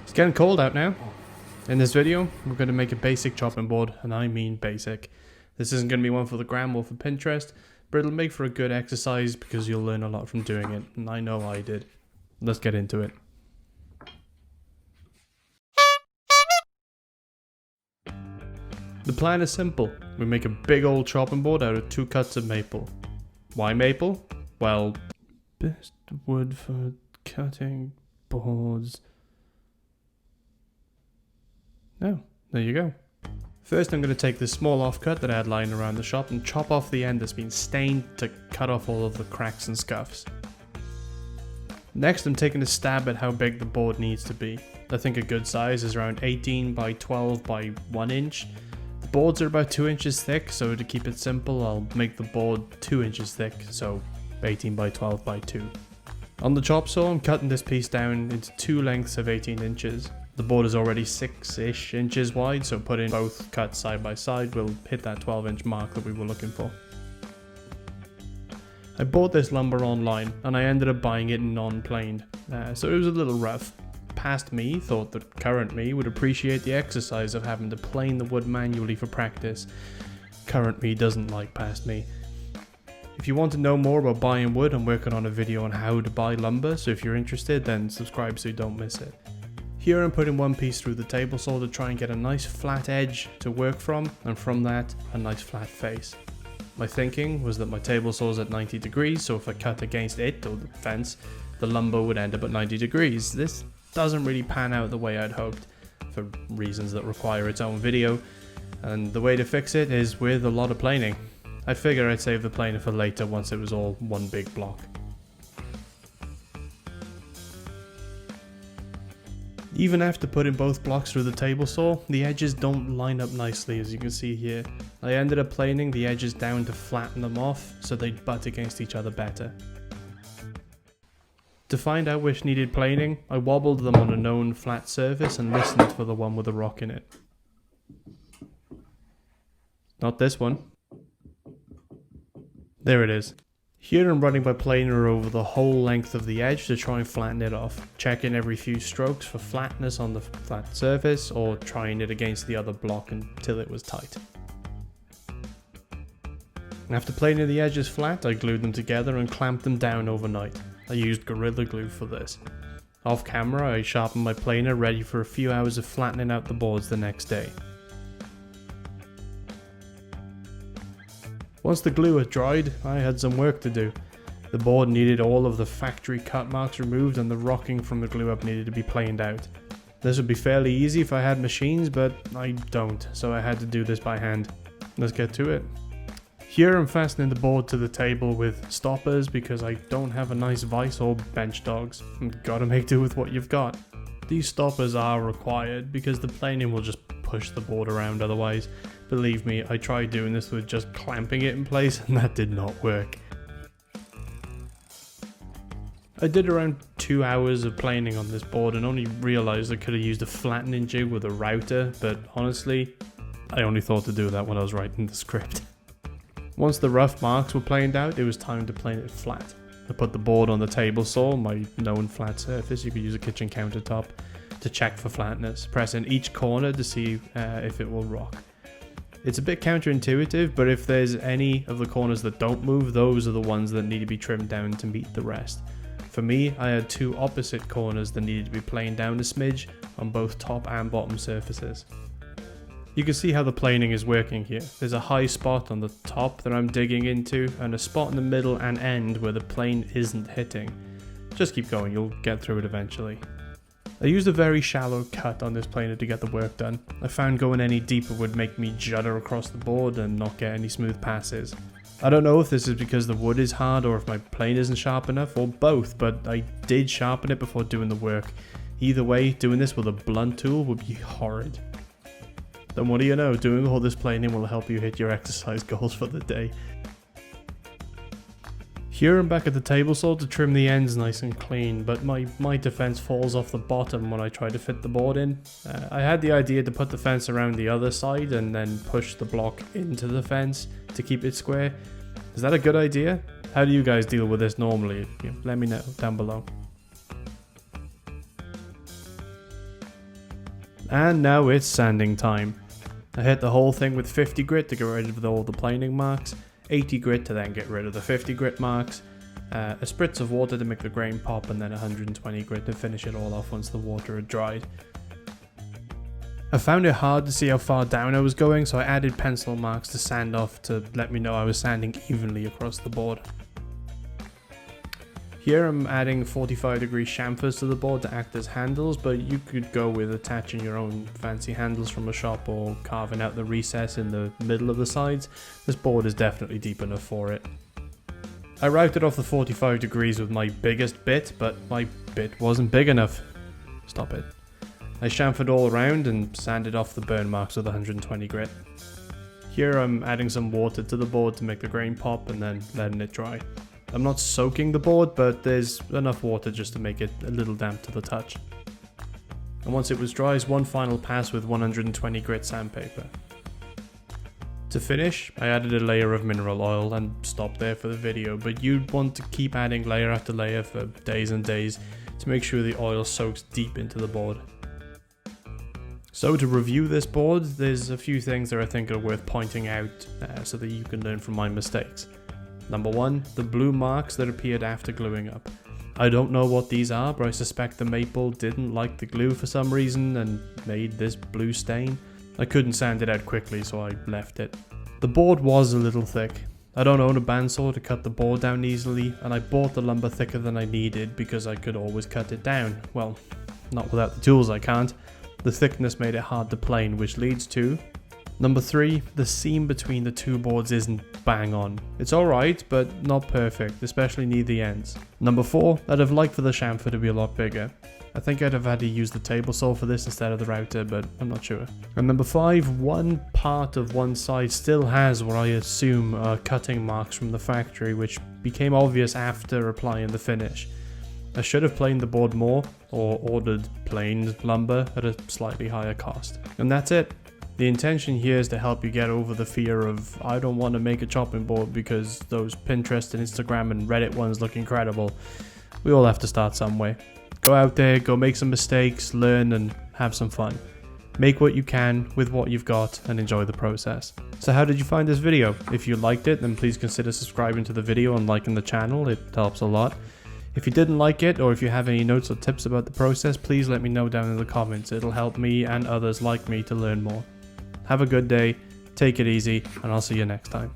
It's getting cold out now. In this video, we're going to make a basic chopping board, and I mean basic. This isn't going to be one for the gram or for Pinterest, but it'll make for a good exercise because you'll learn a lot from doing it, and I know I did. Let's get into it. The plan is simple. We make a big old chopping board out of 2 cuts of maple. Why maple? Well, best wood for cutting boards. Oh, there you go. First I'm going to take this small offcut that I had lying around the shop and chop off the end that's been stained to cut off all of the cracks and scuffs. Next I'm taking a stab at how big the board needs to be. I think a good size is around 18 by 12 by 1 inch. The boards are about 2 inches thick, so to keep it simple I'll make the board 2 inches thick, so 18 by 12 by 2. On the chop saw I'm cutting this piece down into 2 lengths of 18 inches. The board is already 6-ish inches wide, so putting both cuts side by side will hit that 12-inch mark that we were looking for. I bought this lumber online and I ended up buying it non-planed, so it was a little rough. Past me thought that current me would appreciate the exercise of having to plane the wood manually for practice. Current me doesn't like past me. If you want to know more about buying wood, I'm working on a video on how to buy lumber, so if you're interested then subscribe so you don't miss it. Here I'm putting one piece through the table saw to try and get a nice flat edge to work from, and from that a nice flat face. My thinking was that my table saw is at 90 degrees, so if I cut against it or the fence, the lumber would end up at 90 degrees. This doesn't really pan out the way I'd hoped, for reasons that require its own video, and the way to fix it is with a lot of planing. I figured I'd save the planing for later once it was all one big block. Even after putting both blocks through the table saw, the edges don't line up nicely, as you can see here. I ended up planing the edges down to flatten them off so they'd butt against each other better. To find out which needed planing, I wobbled them on a known flat surface and listened for the one with a rock in it. Not this one. There it is. Here I'm running my planer over the whole length of the edge to try and flatten it off, checking every few strokes for flatness on the flat surface or trying it against the other block until it was tight. After planing the edges flat, I glued them together and clamped them down overnight. I used Gorilla Glue for this. Off camera I sharpened my planer ready for a few hours of flattening out the boards the next day. Once the glue had dried, I had some work to do. The board needed all of the factory cut marks removed and the rocking from the glue up needed to be planed out. This would be fairly easy if I had machines, but I don't, so I had to do this by hand. Let's get to it. Here I'm fastening the board to the table with stoppers because I don't have a nice vise or bench dogs. Gotta make do with what you've got. These stoppers are required because the planing will just push the board around otherwise. Believe me, I tried doing this with just clamping it in place and that did not work. I did around 2 hours of planing on this board and only realised I could have used a flattening jig with a router, but honestly, I only thought to do that when I was writing the script. Once the rough marks were planed out, it was time to plane it flat. I put the board on the table saw, my known flat surface, you could use a kitchen countertop, to check for flatness, pressing each corner to see if it will rock. It's a bit counterintuitive, but if there's any of the corners that don't move, those are the ones that need to be trimmed down to meet the rest. For me, I had 2 opposite corners that needed to be planed down a smidge on both top and bottom surfaces. You can see how the planing is working here. There's a high spot on the top that I'm digging into, and a spot in the middle and end where the plane isn't hitting. Just keep going, you'll get through it eventually. I used a very shallow cut on this planer to get the work done. I found going any deeper would make me judder across the board and not get any smooth passes. I don't know if this is because the wood is hard or if my plane isn't sharp enough, or both, but I did sharpen it before doing the work. Either way, doing this with a blunt tool would be horrid. Then what do you know, doing all this planing will help you hit your exercise goals for the day. Here I'm back at the table saw to trim the ends nice and clean, but my defense falls off the bottom when I try to fit the board in. I had the idea to put the fence around the other side and then push the block into the fence to keep it square. Is that a good idea? How do you guys deal with this normally? Let me know down below. And now it's sanding time. I hit the whole thing with 50 grit to get rid of all the planing marks, 80 grit to then get rid of the 50 grit marks, a spritz of water to make the grain pop, and then 120 grit to finish it all off once the water had dried. I found it hard to see how far down I was going, so I added pencil marks to sand off to let me know I was sanding evenly across the board. Here I'm adding 45-degree chamfers to the board to act as handles, but you could go with attaching your own fancy handles from a shop or carving out the recess in the middle of the sides. This board is definitely deep enough for it. I routed off the 45 degrees with my biggest bit, but my bit wasn't big enough. Stop it. I chamfered all around and sanded off the burn marks with 120 grit. Here I'm adding some water to the board to make the grain pop and then letting it dry. I'm not soaking the board, but there's enough water just to make it a little damp to the touch. And once it was dry, one final pass with 120 grit sandpaper. To finish, I added a layer of mineral oil and stopped there for the video, but you'd want to keep adding layer after layer for days and days to make sure the oil soaks deep into the board. So to review this board, there's a few things that I think are worth pointing out so that you can learn from my mistakes. Number 1, the blue marks that appeared after gluing up. I don't know what these are, but I suspect the maple didn't like the glue for some reason and made this blue stain. I couldn't sand it out quickly, so I left it. The board was a little thick. I don't own a bandsaw to cut the board down easily, and I bought the lumber thicker than I needed because I could always cut it down. Well, not without the tools I can't. The thickness made it hard to plane, which leads to... Number 3, the seam between the two boards isn't bang on. It's alright, but not perfect, especially near the ends. Number 4, I'd have liked for the chamfer to be a lot bigger. I think I'd have had to use the table saw for this instead of the router, but I'm not sure. And number 5, one part of one side still has what I assume are cutting marks from the factory, which became obvious after applying the finish. I should have planed the board more, or ordered planed lumber at a slightly higher cost. And that's it. The intention here is to help you get over the fear of, I don't want to make a chopping board because those Pinterest and Instagram and Reddit ones look incredible. We all have to start somewhere. Go out there, go make some mistakes, learn and have some fun. Make what you can with what you've got and enjoy the process. So how did you find this video? If you liked it, then please consider subscribing to the video and liking the channel, it helps a lot. If you didn't like it, or if you have any notes or tips about the process, please let me know down in the comments. It'll help me and others like me to learn more. Have a good day, take it easy, and I'll see you next time.